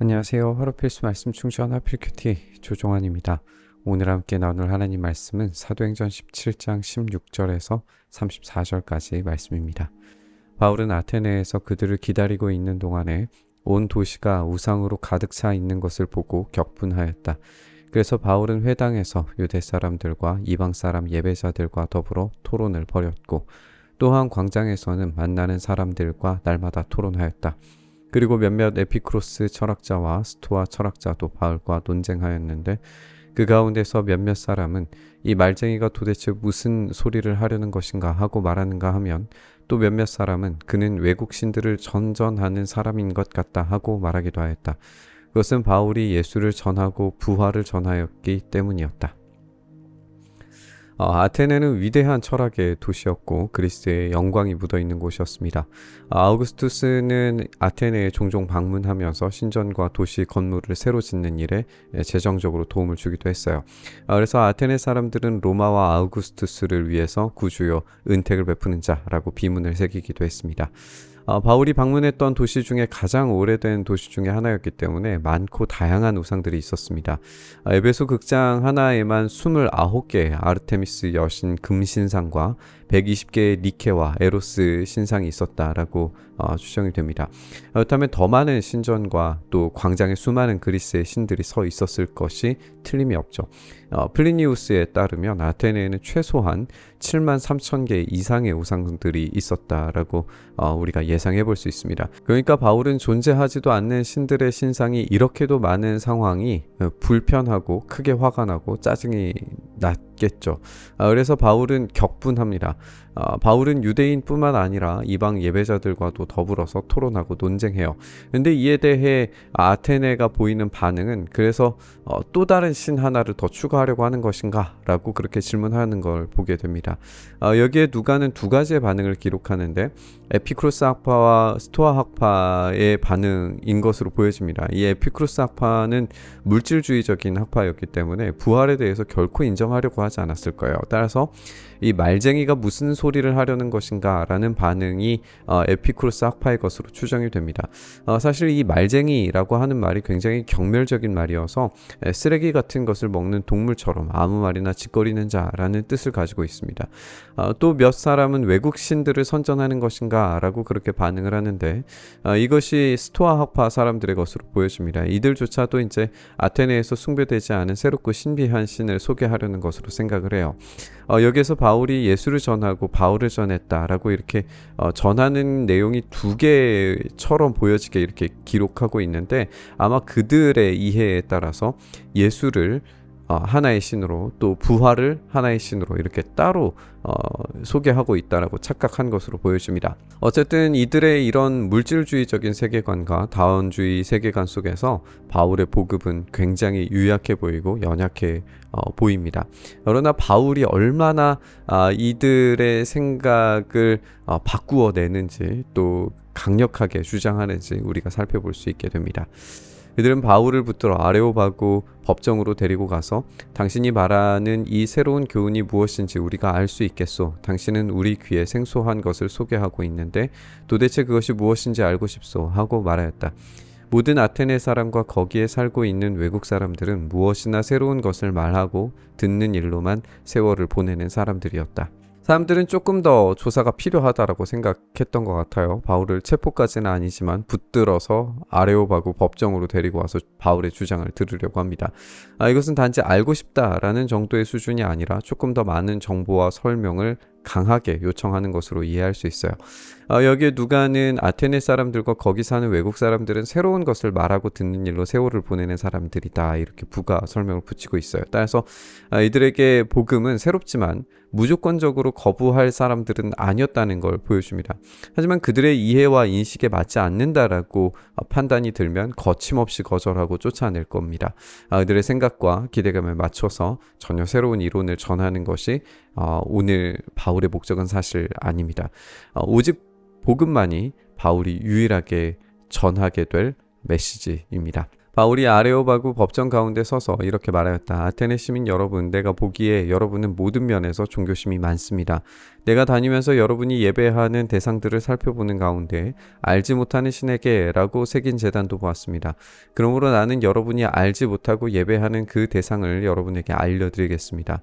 안녕하세요. 하루 필수 말씀 충전 하필큐티 조종환입니다. 오늘 함께 나눌 하나님 말씀은 사도행전 17장 16절에서 34절까지 말씀입니다. 바울은 아테네에서 그들을 기다리고 있는 동안에 온 도시가 우상으로 가득 차 있는 것을 보고 격분하였다. 그래서 바울은 회당에서 유대 사람들과 이방 사람 예배자들과 더불어 토론을 벌였고, 또한 광장에서는 만나는 사람들과 날마다 토론하였다. 그리고 몇몇 에피크로스 철학자와 스토아 철학자도 바울과 논쟁하였는데, 그 가운데서 몇몇 사람은 이 말쟁이가 도대체 무슨 소리를 하려는 것인가 하고 말하는가 하면, 또 몇몇 사람은 그는 외국 신들을 전전하는 사람인 것 같다 하고 말하기도 하였다. 그것은 바울이 예수를 전하고 부활을 전하였기 때문이었다. 아테네는 위대한 철학의 도시였고 그리스의 영광이 묻어있는 곳이었습니다. 아우구스투스는 아테네에 종종 방문하면서 신전과 도시 건물을 새로 짓는 일에 재정적으로 도움을 주기도 했어요. 그래서 아테네 사람들은 로마와 아우구스투스를 위해서 구주여 은택을 베푸는 자라고 비문을 새기기도 했습니다. 바울이 방문했던 도시 중에 가장 오래된 도시 중에 하나였기 때문에 많고 다양한 우상들이 있었습니다. 에베소 극장 하나에만 29개의 아르테미스 여신 금신상과 120개의 니케와 에로스 신상이 있었다라고 추정이 됩니다. 그렇다면 더 많은 신전과 또 광장에 수많은 그리스의 신들이 서 있었을 것이 틀림이 없죠. 플리니우스에 따르면 아테네에는 최소한 7만 3천 개 이상의 우상들이 있었다라고 우리가 예상해 볼 수 있습니다. 그러니까 바울은 존재하지도 않는 신들의 신상이 이렇게도 많은 상황이 불편하고 크게 화가 나고 짜증이 났겠죠. 그래서 바울은 격분합니다. 바울은 유대인뿐만 아니라 이방 예배자들과도 더불어서 토론하고 논쟁해요. 근데 이에 대해 아테네가 보이는 반응은 그래서 또 다른 신 하나를 더 추가하려고 하는 것인가? 라고 그렇게 질문하는 걸 보게 됩니다. 여기에 누가는 두 가지의 반응을 기록하는데 에피크로스 학파와 스토아 학파의 반응인 것으로 보여집니다. 이 에피크로스 학파는 물질주의적인 학파였기 때문에 부활에 대해서 결코 인정하려고 하지 않았을 거예요. 따라서 이 말쟁이가 무슨 소리를 하려는 것인가 라는 반응이 에피쿠로스 학파의 것으로 추정이 됩니다. 사실 이 말쟁이라고 하는 말이 굉장히 경멸적인 말이어서 쓰레기 같은 것을 먹는 동물처럼 아무 말이나 짓거리는 자라는 뜻을 가지고 있습니다. 또 몇 사람은 외국 신들을 선전하는 것인가 라고 그렇게 반응을 하는데 이것이 스토아 학파 사람들의 것으로 보여집니다. 이들조차도 이제 아테네에서 숭배되지 않은 새롭고 신비한 신을 소개하려는 것으로 생각을 해요. 여기에서 바울이 예수를 전하고 바울을 전했다라고 이렇게 전하는 내용이 두 개처럼 보여지게 이렇게 기록하고 있는데 아마 그들의 이해에 따라서 예수를 하나의 신으로 또 부활을 하나의 신으로 이렇게 따로 소개하고 있다라고 착각한 것으로 보여집니다. 어쨌든 이들의 이런 물질주의적인 세계관과 다원주의 세계관 속에서 바울의 보급은 굉장히 유약해 보이고 연약해 보입니다. 그러나 바울이 얼마나 이들의 생각을 바꾸어 내는지 또 강력하게 주장하는지 우리가 살펴볼 수 있게 됩니다. 그들은 바울을 붙들어 아레오바고 법정으로 데리고 가서 당신이 말하는 이 새로운 교훈이 무엇인지 우리가 알 수 있겠소. 당신은 우리 귀에 생소한 것을 소개하고 있는데 도대체 그것이 무엇인지 알고 싶소 하고 말하였다. 모든 아테네 사람과 거기에 살고 있는 외국 사람들은 무엇이나 새로운 것을 말하고 듣는 일로만 세월을 보내는 사람들이었다. 사람들은 조금 더 조사가 필요하다라고 생각했던 것 같아요. 바울을 체포까지는 아니지만 붙들어서 아레오바고 법정으로 데리고 와서 바울의 주장을 들으려고 합니다. 이것은 단지 알고 싶다라는 정도의 수준이 아니라 조금 더 많은 정보와 설명을 강하게 요청하는 것으로 이해할 수 있어요. 여기에 누가는 아테네 사람들과 거기 사는 외국 사람들은 새로운 것을 말하고 듣는 일로 세월을 보내는 사람들이다 이렇게 부가 설명을 붙이고 있어요. 따라서 이들에게 복음은 새롭지만 무조건적으로 거부할 사람들은 아니었다는 걸 보여줍니다. 하지만 그들의 이해와 인식에 맞지 않는다라고 판단이 들면 거침없이 거절하고 쫓아낼 겁니다. 그들의 생각과 기대감에 맞춰서 전혀 새로운 이론을 전하는 것이 오늘 바울의 목적은 사실 아닙니다. 오직 복음만이 바울이 유일하게 전하게 될 메시지입니다. 바울이 아레오바구 법정 가운데 서서 이렇게 말하였다. 아테네 시민 여러분, 내가 보기에 여러분은 모든 면에서 종교심이 많습니다. 내가 다니면서 여러분이 예배하는 대상들을 살펴보는 가운데 알지 못하는 신에게 라고 새긴 제단도 보았습니다. 그러므로 나는 여러분이 알지 못하고 예배하는 그 대상을 여러분에게 알려드리겠습니다.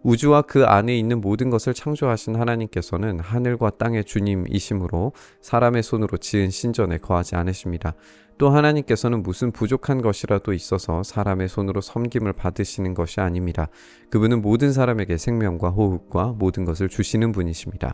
우주와 그 안에 있는 모든 것을 창조하신 하나님께서는 하늘과 땅의 주님이시므로 사람의 손으로 지은 신전에 거하지 않으십니다. 또 하나님께서는 무슨 부족한 것이라도 있어서 사람의 손으로 섬김을 받으시는 것이 아닙니다. 그분은 모든 사람에게 생명과 호흡과 모든 것을 주시는 분이십니다.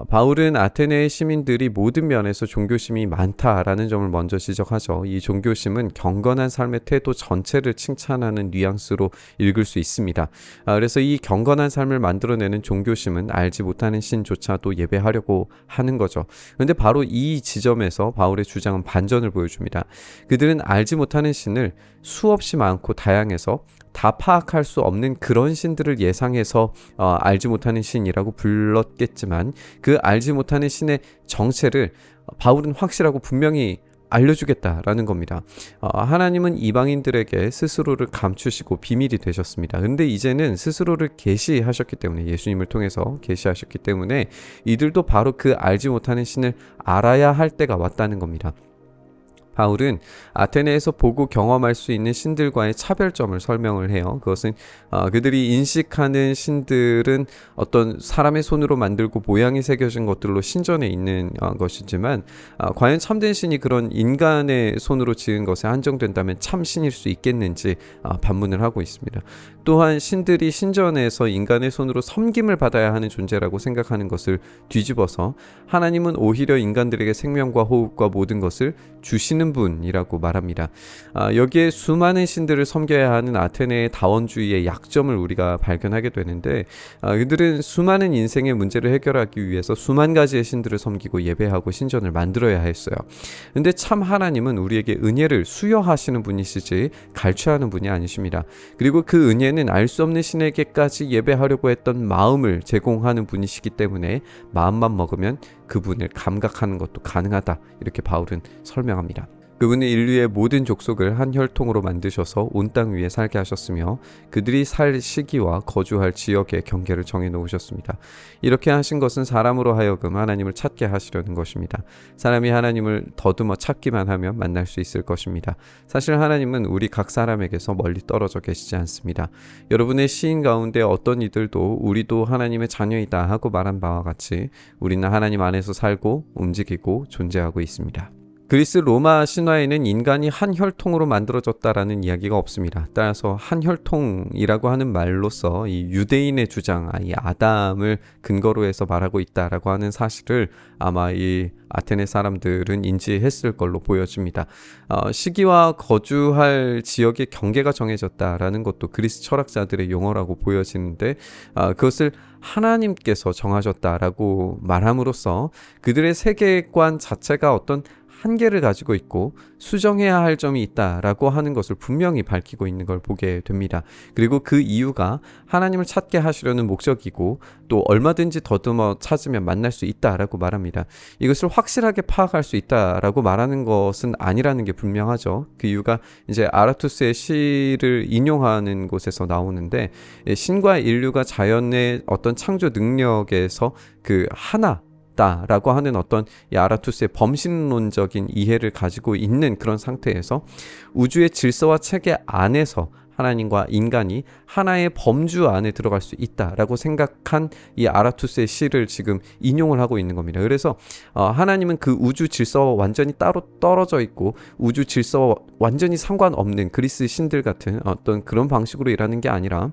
바울은 아테네의 시민들이 모든 면에서 종교심이 많다라는 점을 먼저 지적하죠. 이 종교심은 경건한 삶의 태도 전체를 칭찬하는 뉘앙스로 읽을 수 있습니다. 그래서 이 경건한 삶을 만들어내는 종교심은 알지 못하는 신조차도 예배하려고 하는 거죠. 그런데 바로 이 지점에서 바울의 주장은 반전을 보여줍니다. 그들은 알지 못하는 신을 수없이 많고 다양해서 다 파악할 수 없는 그런 신들을 예상해서 알지 못하는 신이라고 불렀겠지만 그 알지 못하는 신의 정체를 바울은 확실하고 분명히 알려주겠다라는 겁니다. 하나님은 이방인들에게 스스로를 감추시고 비밀이 되셨습니다. 근데 이제는 스스로를 계시하셨기 때문에, 예수님을 통해서 계시하셨기 때문에 이들도 바로 그 알지 못하는 신을 알아야 할 때가 왔다는 겁니다. 바울은 아테네에서 보고 경험할 수 있는 신들과의 차별점을 설명을 해요. 그것은 그들이 인식하는 신들은 어떤 사람의 손으로 만들고 모양이 새겨진 것들로 신전에 있는 것이지만 과연 참된 신이 그런 인간의 손으로 지은 것에 한정된다면 참 신일 수 있겠는지 반문을 하고 있습니다. 또한 신들이 신전에서 인간의 손으로 섬김을 받아야 하는 존재라고 생각하는 것을 뒤집어서 하나님은 오히려 인간들에게 생명과 호흡과 모든 것을 주시는 분이라고 말합니다. 여기에 수많은 신들을 섬겨야 하는 아테네의 다원주의의 약점을 우리가 발견하게 되는데, 그들은 수많은 인생의 문제를 해결하기 위해서 수만 가지의 신들을 섬기고 예배하고 신전을 만들어야 했어요. 근데 참 하나님은 우리에게 은혜를 수여하시는 분이시지 갈취하는 분이 아니십니다. 그리고 그 은혜는 알 수 없는 신에게까지 예배하려고 했던 마음을 제공하는 분이시기 때문에 마음만 먹으면 그분을 감각하는 것도 가능하다, 이렇게 바울은 설명합니다. 그분은 인류의 모든 족속을 한 혈통으로 만드셔서 온 땅 위에 살게 하셨으며 그들이 살 시기와 거주할 지역의 경계를 정해 놓으셨습니다. 이렇게 하신 것은 사람으로 하여금 하나님을 찾게 하시려는 것입니다. 사람이 하나님을 더듬어 찾기만 하면 만날 수 있을 것입니다. 사실 하나님은 우리 각 사람에게서 멀리 떨어져 계시지 않습니다. 여러분의 시인 가운데 어떤 이들도 우리도 하나님의 자녀이다 하고 말한 바와 같이 우리는 하나님 안에서 살고 움직이고 존재하고 있습니다. 그리스 로마 신화에는 인간이 한 혈통으로 만들어졌다라는 이야기가 없습니다. 따라서 한 혈통이라고 하는 말로서 이 유대인의 주장, 이 아담을 근거로 해서 말하고 있다라고 하는 사실을 아마 이 아테네 사람들은 인지했을 걸로 보여집니다. 시기와 거주할 지역의 경계가 정해졌다라는 것도 그리스 철학자들의 용어라고 보여지는데 그것을 하나님께서 정하셨다라고 말함으로써 그들의 세계관 자체가 어떤 한계를 가지고 있고 수정해야 할 점이 있다라고 하는 것을 분명히 밝히고 있는 걸 보게 됩니다. 그리고 그 이유가 하나님을 찾게 하시려는 목적이고 또 얼마든지 더듬어 찾으면 만날 수 있다라고 말합니다. 이것을 확실하게 파악할 수 있다라고 말하는 것은 아니라는 게 분명하죠. 그 이유가 이제 아라투스의 시를 인용하는 곳에서 나오는데, 신과 인류가 자연의 어떤 창조 능력에서 그 하나 라고 하는 어떤 이 아라투스의 범신론적인 이해를 가지고 있는 그런 상태에서 우주의 질서와 체계 안에서 하나님과 인간이 하나의 범주 안에 들어갈 수 있다라고 생각한 이 아라투스의 시를 지금 인용을 하고 있는 겁니다. 그래서 하나님은 그 우주 질서와 완전히 따로 떨어져 있고 우주 질서와 완전히 상관없는 그리스 신들 같은 어떤 그런 방식으로 일하는 게 아니라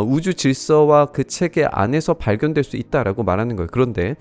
우주 질서와 그 체계 안에서 발견될 수 있다라고 말하는 거예요. 그런데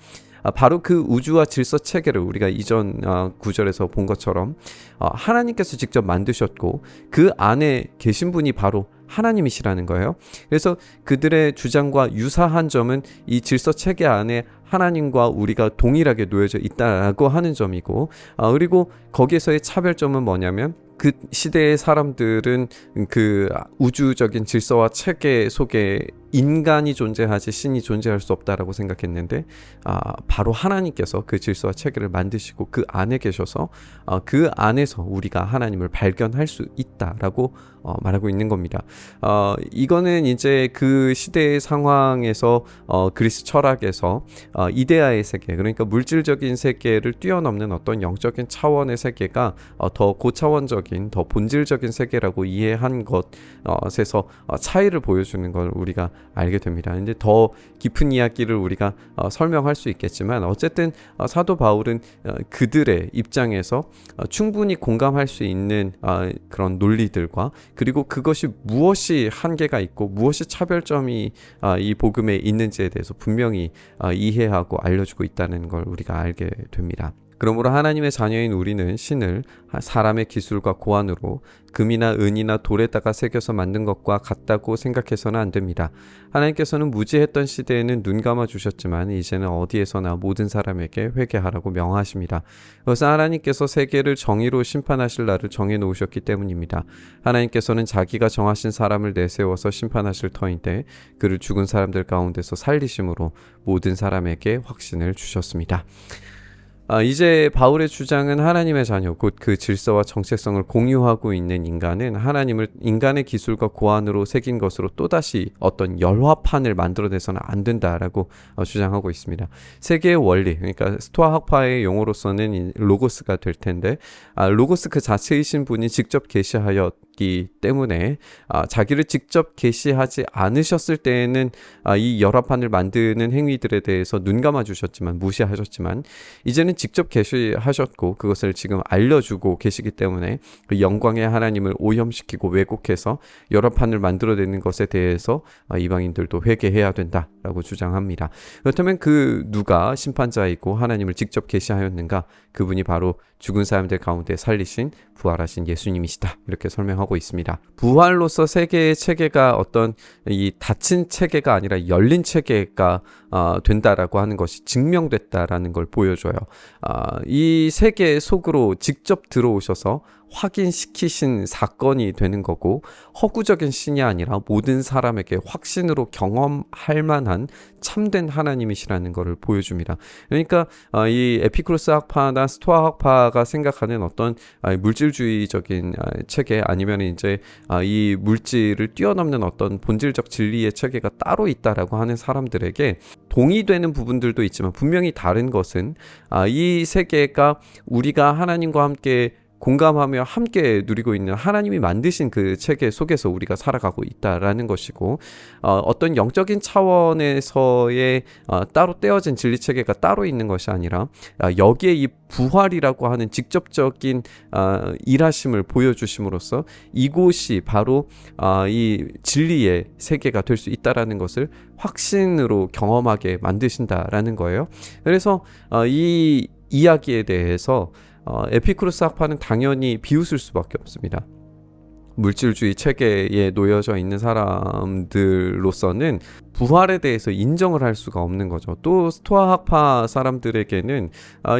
바로 그 우주와 질서 체계를 우리가 이전 구절에서 본 것처럼 하나님께서 직접 만드셨고 그 안에 계신 분이 바로 하나님이시라는 거예요. 그래서 그들의 주장과 유사한 점은 이 질서 체계 안에 하나님과 우리가 동일하게 놓여져 있다라고 하는 점이고, 그리고 거기에서의 차별점은 뭐냐면 그 시대의 사람들은 그 우주적인 질서와 체계 속에 인간이 존재하지 신이 존재할 수 없다라고 생각했는데, 바로 하나님께서 그 질서와 체계를 만드시고 그 안에 계셔서 그 안에서 우리가 하나님을 발견할 수 있다라고 말하고 있는 겁니다. 이거는 이제 그 시대의 상황에서 그리스 철학에서 이데아의 세계, 그러니까 물질적인 세계를 뛰어넘는 어떤 영적인 차원의 세계가 더 고차원적인, 더 본질적인 세계라고 이해한 것에서 차이를 보여주는 걸 우리가 알게 됩니다. 이제 더 깊은 이야기를 우리가 설명할 수 있겠지만, 어쨌든 사도 바울은 그들의 입장에서 충분히 공감할 수 있는 그런 논리들과, 그리고 그것이 무엇이 한계가 있고 무엇이 차별점이 이 복음에 있는지에 대해서 분명히 이해하고 알려주고 있다는 걸 우리가 알게 됩니다. 그러므로 하나님의 자녀인 우리는 신을 사람의 기술과 고안으로 금이나 은이나 돌에다가 새겨서 만든 것과 같다고 생각해서는 안 됩니다. 하나님께서는 무지했던 시대에는 눈 감아 주셨지만 이제는 어디에서나 모든 사람에게 회개하라고 명하십니다. 그것은 하나님께서 세계를 정의로 심판하실 날을 정해 놓으셨기 때문입니다. 하나님께서는 자기가 정하신 사람을 내세워서 심판하실 터인데 그를 죽은 사람들 가운데서 살리심으로 모든 사람에게 확신을 주셨습니다. 이제 바울의 주장은 하나님의 자녀, 곧 그 질서와 정체성을 공유하고 있는 인간은 하나님을 인간의 기술과 고안으로 새긴 것으로 또다시 어떤 열화판을 만들어내서는 안 된다라고 주장하고 있습니다. 세계의 원리, 그러니까 스토아 학파의 용어로서는 로고스가 될 텐데, 로고스 그 자체이신 분이 직접 계시하였기 때문에 자기를 직접 계시하지 않으셨을 때에는 이 열화판을 만드는 행위들에 대해서 눈 감아 주셨지만, 무시하셨지만, 이제는 직접 계시하셨고 그것을 지금 알려주고 계시기 때문에 그 영광의 하나님을 오염시키고 왜곡해서 열화판을 만들어내는 것에 대해서 이방인들도 회개해야 된다라고 주장합니다. 그렇다면 그 누가 심판자이고 하나님을 직접 계시하였는가? 그분이 바로 죽은 사람들 가운데 살리신 부활하신 예수님이시다, 이렇게 설명하고 있습니다. 부활로서 세계의 체계가 어떤 이 닫힌 체계가 아니라 열린 체계가 된다라고 하는 것이 증명됐다라는 걸 보여줘요. 이 세계 속으로 직접 들어오셔서 확인시키신 사건이 되는 거고, 허구적인 신이 아니라 모든 사람에게 확신으로 경험할 만한 참된 하나님이시라는 것을 보여줍니다. 그러니까 이 에피쿠로스 학파나 스토아 학파가 생각하는 어떤 물질주의적인 체계, 아니면 이제 이 물질을 뛰어넘는 어떤 본질적 진리의 체계가 따로 있다라고 하는 사람들에게 동의되는 부분들도 있지만, 분명히 다른 것은 이 세계가 우리가 하나님과 함께 공감하며 함께 누리고 있는 하나님이 만드신 그 체계 속에서 우리가 살아가고 있다라는 것이고, 어떤 영적인 차원에서의 따로 떼어진 진리 체계가 따로 있는 것이 아니라 여기에 이 부활이라고 하는 직접적인 일하심을 보여주심으로써 이곳이 바로 이 진리의 세계가 될 수 있다라는 것을 확신으로 경험하게 만드신다라는 거예요. 그래서 이 이야기에 대해서 에피쿠로스 학파는 당연히 비웃을 수밖에 없습니다. 물질주의 체계에 놓여져 있는 사람들로서는 부활에 대해서 인정을 할 수가 없는 거죠. 또 스토아 학파 사람들에게는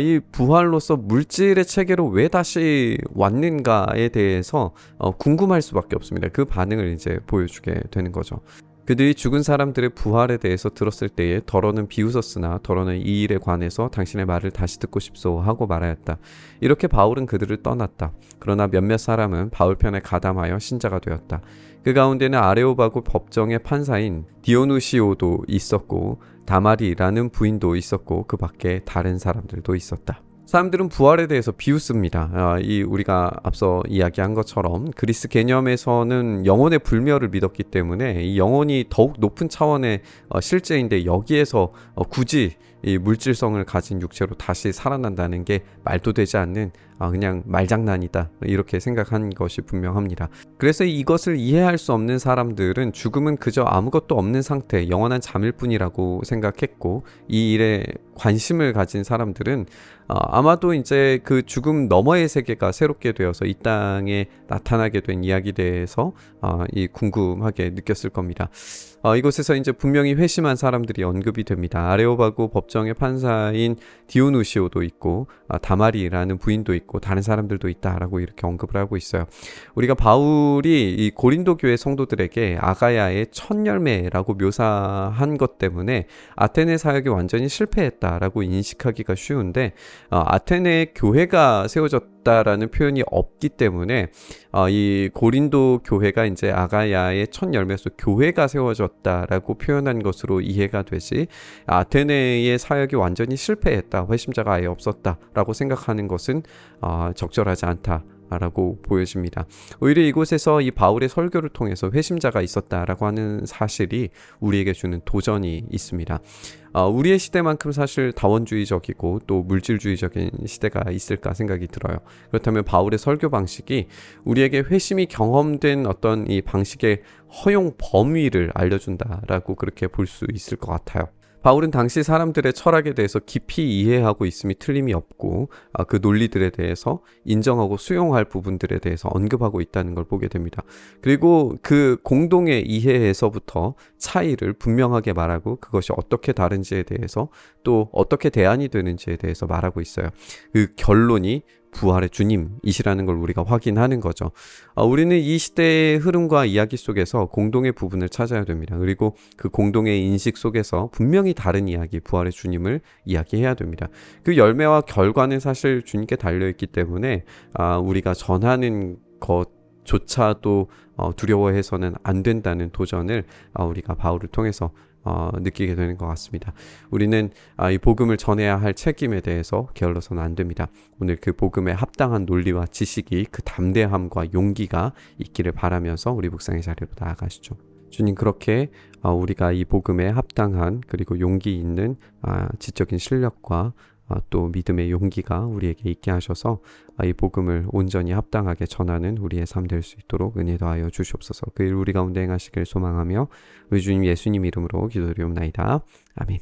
이 부활로서 물질의 체계로 왜 다시 왔는가에 대해서 궁금할 수밖에 없습니다. 그 반응을 이제 보여주게 되는 거죠. 그들이 죽은 사람들의 부활에 대해서 들었을 때에 더러는 비웃었으나 더러는 이 일에 관해서 당신의 말을 다시 듣고 싶소 하고 말하였다. 이렇게 바울은 그들을 떠났다. 그러나 몇몇 사람은 바울 편에 가담하여 신자가 되었다. 그 가운데는 아레오바고 법정의 판사인 디오누시오도 있었고 다마리라는 부인도 있었고 그 밖에 다른 사람들도 있었다. 사람들은 부활에 대해서 비웃습니다. 우리가 앞서 이야기한 것처럼 그리스 개념에서는 영혼의 불멸을 믿었기 때문에 이 영혼이 더욱 높은 차원의 실제인데, 여기에서 굳이 이 물질성을 가진 육체로 다시 살아난다는 게 말도 되지 않는 그냥 말장난이다, 이렇게 생각한 것이 분명합니다. 그래서 이것을 이해할 수 없는 사람들은 죽음은 그저 아무것도 없는 상태, 영원한 잠일 뿐이라고 생각했고, 이 일에 관심을 가진 사람들은 아마도 이제 그 죽음 너머의 세계가 새롭게 되어서 이 땅에 나타나게 된 이야기에 대해서 궁금하게 느꼈을 겁니다. 이곳에서 이제 분명히 회심한 사람들이 언급이 됩니다. 아레오바고 법정의 판사인 디오누시오도 있고 다마리라는 부인도 있고 다른 사람들도 있다라고 이렇게 언급을 하고 있어요. 우리가 바울이 이 고린도 교회 성도들에게 아가야의 첫 열매라고 묘사한 것 때문에 아테네 사역이 완전히 실패했다라고 인식하기가 쉬운데 아테네 교회가 세워졌다라는 표현이 없기 때문에 이 고린도 교회가 이제 아가야의 첫 열매에서 교회가 세워졌다라고 표현한 것으로 이해가 되지 아테네의 사역이 완전히 실패했다, 회심자가 아예 없었다라고 생각하는 것은 적절하지 않다 라고 보여집니다. 오히려 이곳에서 이 바울의 설교를 통해서 회심자가 있었다라고 하는 사실이 우리에게 주는 도전이 있습니다. 우리의 시대만큼 사실 다원주의적이고 또 물질주의적인 시대가 있을까 생각이 들어요. 그렇다면 바울의 설교 방식이 우리에게 회심이 경험된 어떤 이 방식의 허용 범위를 알려준다라고 그렇게 볼 수 있을 것 같아요. 바울은 당시 사람들의 철학에 대해서 깊이 이해하고 있음이 틀림이 없고 그 논리들에 대해서 인정하고 수용할 부분들에 대해서 언급하고 있다는 걸 보게 됩니다. 그리고 그 공동의 이해에서부터 차이를 분명하게 말하고 그것이 어떻게 다른지에 대해서 또 어떻게 대안이 되는지에 대해서 말하고 있어요. 그 결론이 부활의 주님이시라는 걸 우리가 확인하는 거죠. 우리는 이 시대의 흐름과 이야기 속에서 공동의 부분을 찾아야 됩니다. 그리고 그 공동의 인식 속에서 분명히 다른 이야기, 부활의 주님을 이야기해야 됩니다. 그 열매와 결과는 사실 주님께 달려있기 때문에 우리가 전하는 것조차도 두려워해서는 안 된다는 도전을 우리가 바울을 통해서 느끼게 되는 것 같습니다. 우리는 이 복음을 전해야 할 책임에 대해서 게을러서는 안 됩니다. 오늘 그 복음에 합당한 논리와 지식이 그 담대함과 용기가 있기를 바라면서 우리 묵상의 자리로 나아가시죠. 주님, 그렇게 우리가 이 복음에 합당한 그리고 용기 있는 지적인 실력과 또 믿음의 용기가 우리에게 있게 하셔서 이 복음을 온전히 합당하게 전하는 우리의 삶 될 수 있도록 은혜 더하여 주시옵소서. 그 일 우리 가운데 행하시길 소망하며 우리 주님 예수님 이름으로 기도드리옵나이다. 아멘.